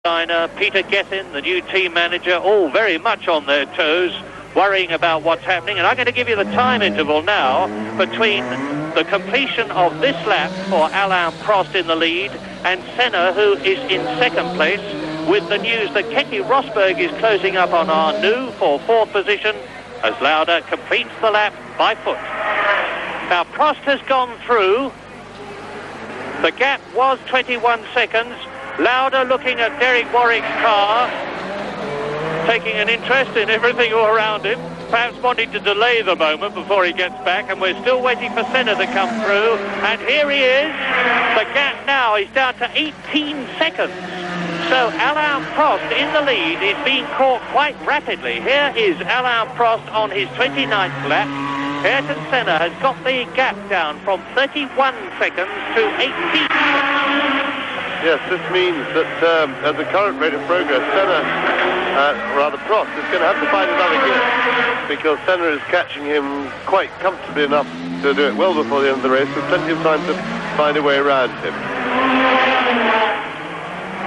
Peter Gethin, the new team manager, all very much on their toes, worrying about what's happening. And I'm going to give you the time interval now between the completion of this lap for Alain Prost in the lead and Senna, who is in second place, with the news that Keke Rosberg is closing up on Arnoux for fourth position as Lauda completes the lap by foot. Now Prost has gone through. The gap was 21 seconds. Lauda looking at Derek Warwick's car, taking an interest in everything all around him, perhaps wanting to delay the moment before he gets back, and we're still waiting for Senna to come through, and here he is. The gap now is down to 18 seconds. So Alain Prost in the lead is being caught quite rapidly. Here is Alain Prost on his 29th lap. Ayrton Senna has got the gap down from 31 seconds to 18 seconds. Yes, this means that at the current rate of progress, Senna, rather Prost, is going to have to find another gear, because Senna is catching him quite comfortably enough to do it well before the end of the race, with plenty of time to find a way around him.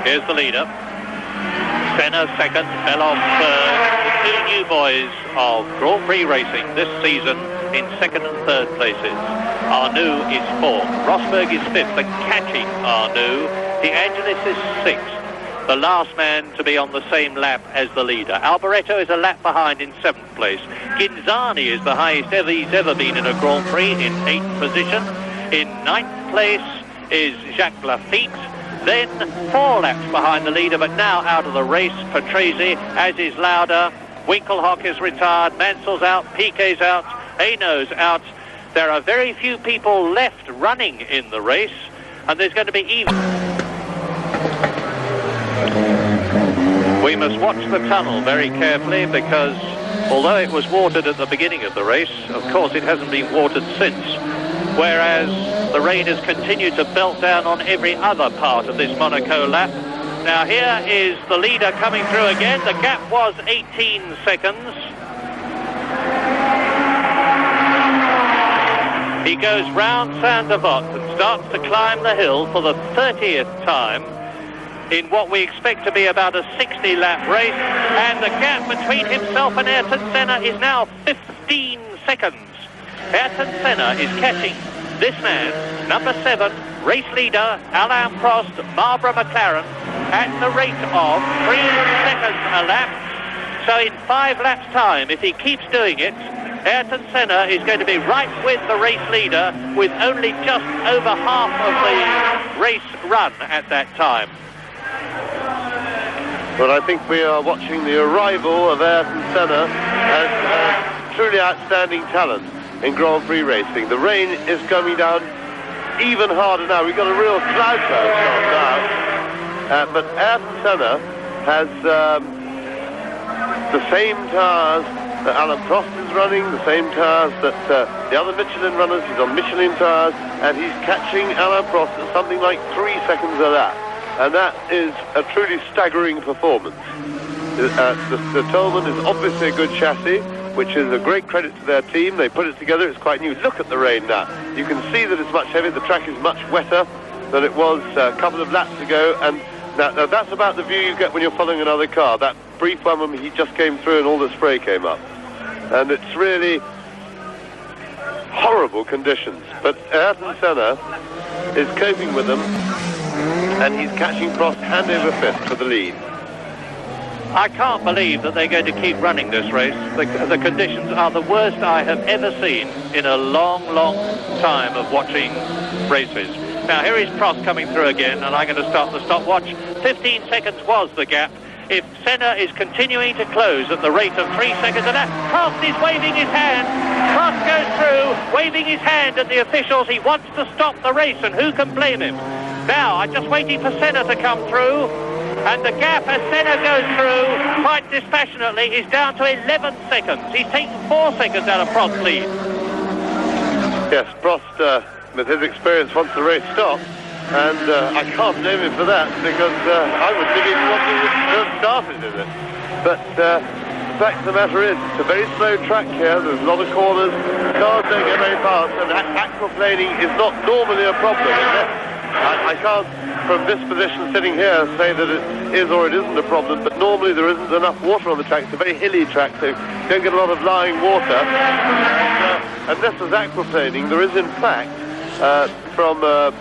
Here's the leader. Senna second, fell off the two new boys of Grand Prix racing this season in second and third places. Arnoux is fourth, Rosberg is fifth, and catching Arnoux. De Angelis is sixth, the last man to be on the same lap as the leader. Alboreto is a lap behind in seventh place. Ghinzani is the highest he's ever been in a Grand Prix, in eighth position. In ninth place is Jacques Lafitte. Then 4 laps behind the leader, but now out of the race, Patrese, as is Lauda. Winkelhock is retired, Mansell's out, Piquet's out, Hainault's out. There are very few people left running in the race, and there's going to be even. We must watch the tunnel very carefully, because although it was watered at the beginning of the race, of course it hasn't been watered since, whereas the rain has continued to belt down on every other part of this Monaco lap. Now here is the leader coming through again. The gap was 18 seconds. He goes round Saint Devote and starts to climb the hill for the 30th time in what we expect to be about a 60-lap race, and the gap between himself and Ayrton Senna is now 15 seconds. Ayrton Senna is catching this man, number 7, race leader Alain Prost, Marlboro McLaren, at the rate of 3 seconds a lap. So in 5 laps' time, if he keeps doing it, Ayrton Senna is going to be right with the race leader, with only just over half of the race run at that time. Well, I think we are watching the arrival of Ayrton Senna as truly outstanding talent in Grand Prix racing. The rain is coming down even harder now. We've got a real cloud now. But Ayrton Senna has the same tires that Alain Prost is running, the same tires that the other Michelin runners. He's on Michelin tires, and he's catching Alain Prost at something like 3 seconds a lap. And that is a truly staggering performance. The Tolman is obviously a good chassis, which is a great credit to their team. They put it together, it's quite new. Look at the rain now. You can see that it's much heavier, the track is much wetter than it was a couple of laps ago, and now that's about the view you get when you're following another car. That brief one when he just came through and all the spray came up. And it's really horrible conditions. But Ayrton Senna is coping with them, and he's catching Prost hand over fist for the lead. I can't believe that they're going to keep running this race. The conditions are the worst I have ever seen in a long, long time of watching races. Now here is Prost coming through again, and I'm going to start the stopwatch. 15 seconds was the gap. If Senna is continuing to close at the rate of 3 seconds a lap, Prost is waving his hand. Prost goes through, waving his hand at the officials. He wants to stop the race, and who can blame him? Now, I'm just waiting for Senna to come through, and the gap as Senna goes through, quite dispassionately, is down to 11 seconds. He's taken 4 seconds out of Prost's lead. Yes, Prost, with his experience, wants the race stopped, and I can't blame him for that, because I would think he'd want to have started in it. But the fact of the matter is, it's a very slow track here. There's a lot of corners, cars don't go very fast, and that aquaplaning is not normally a problem, is it? I can't, from this position sitting here, say that it is or it isn't a problem, but normally there isn't enough water on the track. It's a very hilly track, so you don't get a lot of lying water. And this is aquaplaning. There is, in fact, from a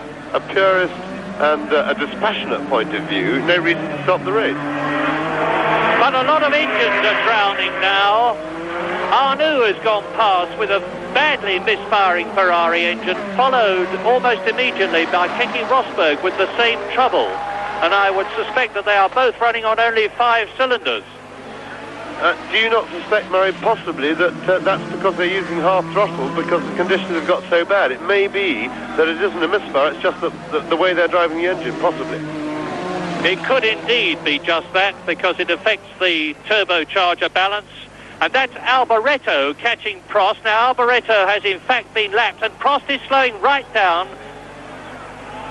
purist and a dispassionate point of view, no reason to stop the race. But a lot of engines are drowning now. Arnoux has gone past with a badly misfiring Ferrari engine, followed almost immediately by Keke Rosberg with the same trouble. And I would suspect that they are both running on only 5 cylinders. Do you not suspect, Murray, possibly that that's because they're using half throttle because the conditions have got so bad? It may be that it isn't a misfire, it's just the way they're driving the engine, possibly. It could indeed be just that, because it affects the turbocharger balance. And that's Alboreto catching Prost. Now, Alboreto has in fact been lapped, and Prost is slowing right down.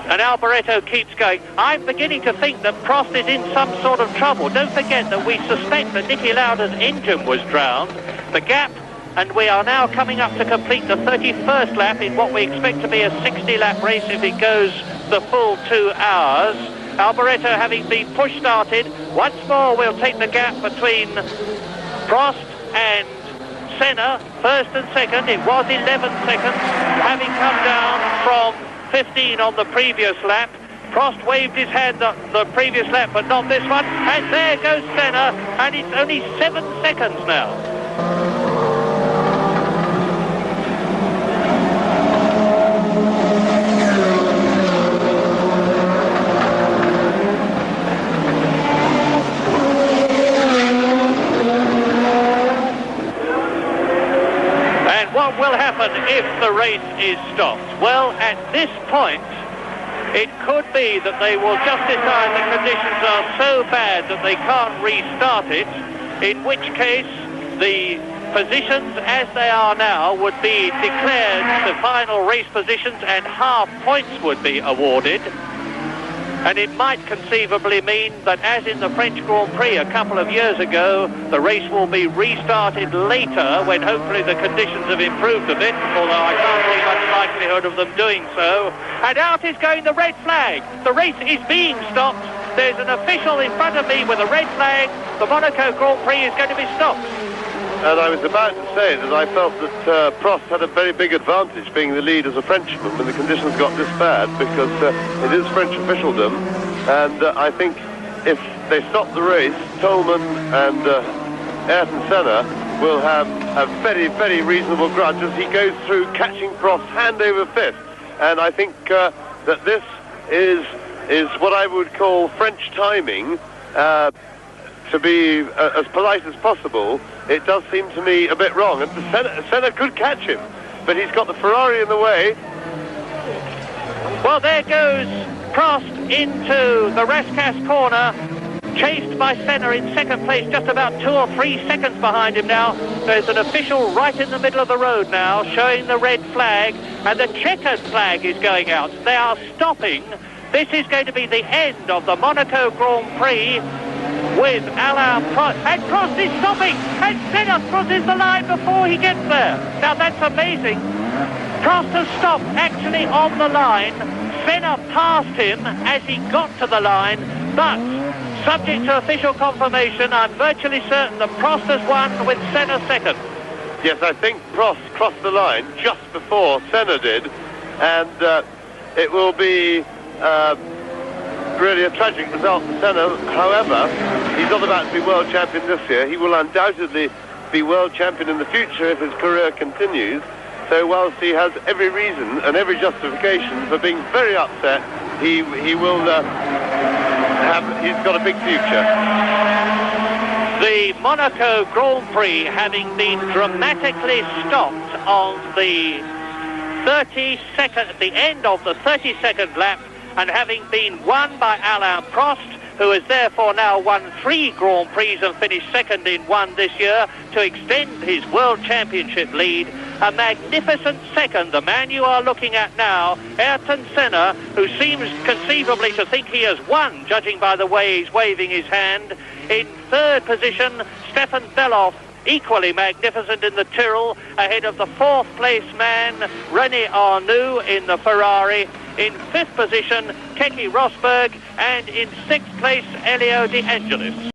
And Alboreto keeps going. I'm beginning to think that Prost is in some sort of trouble. Don't forget that we suspect that Niki Lauda's engine was drowned. The gap, and we are now coming up to complete the 31st lap in what we expect to be a 60-lap race if it goes the full 2 hours. Alboreto having been push-started. Once more we'll take the gap between Prost and Senna, first and second. It was 11 seconds, having come down from 15 on the previous lap. Prost waved his hand the previous lap, but not this one. And there goes Senna, and it's only 7 seconds now. What will happen if the race is stopped? Well, at this point, it could be that they will just decide the conditions are so bad that they can't restart it, in which case the positions as they are now would be declared the final race positions and half points would be awarded. And it might conceivably mean that, as in the French Grand Prix a couple of years ago, the race will be restarted later when hopefully the conditions have improved a bit, although I can't see much likelihood of them doing so. And out is going the red flag. The race is being stopped. There's an official in front of me with a red flag. The Monaco Grand Prix is going to be stopped. And I was about to say that I felt that Prost had a very big advantage being the lead as a Frenchman when the conditions got this bad, because it is French officialdom, and I think if they stop the race, Tolman and Ayrton Senna will have a very, very reasonable grudge as he goes through catching Prost hand over fist. And I think that this is what I would call French timing. To be as polite as possible, it does seem to me a bit wrong. And Senna could catch him, but he's got the Ferrari in the way. Well, there goes Prost into the Rascasse corner, chased by Senna in second place, just about 2 or 3 seconds behind him now. There's an official right in the middle of the road now, showing the red flag, and the checkered flag is going out. They are stopping. This is going to be the end of the Monaco Grand Prix with Alain Prost. And Prost is stopping, and Senna crosses the line before he gets there. Now that's amazing. Prost has stopped actually on the line. Senna passed him as he got to the line, but subject to official confirmation, I'm virtually certain that Prost has won with Senna second. Yes, I think Prost crossed the line just before Senna did, and it will be really a tragic result for Senna. However, he's not about to be world champion this year. He will undoubtedly be world champion in the future if his career continues. So whilst he has every reason and every justification for being very upset, he will he's got a big future. The Monaco Grand Prix having been dramatically stopped on the 32nd, at the end of the 32nd lap, and having been won by Alain Prost, who has therefore now won 3 Grand Prix and finished second in 1 this year to extend his World Championship lead. A magnificent second, the man you are looking at now, Ayrton Senna, who seems conceivably to think he has won, judging by the way he's waving his hand. In third position, Stefan Beloff, equally magnificent in the Tyrrell, ahead of the 4th place man, René Arnoux in the Ferrari. In 5th position, Keke Rosberg, and in 6th place, Elio De Angelis.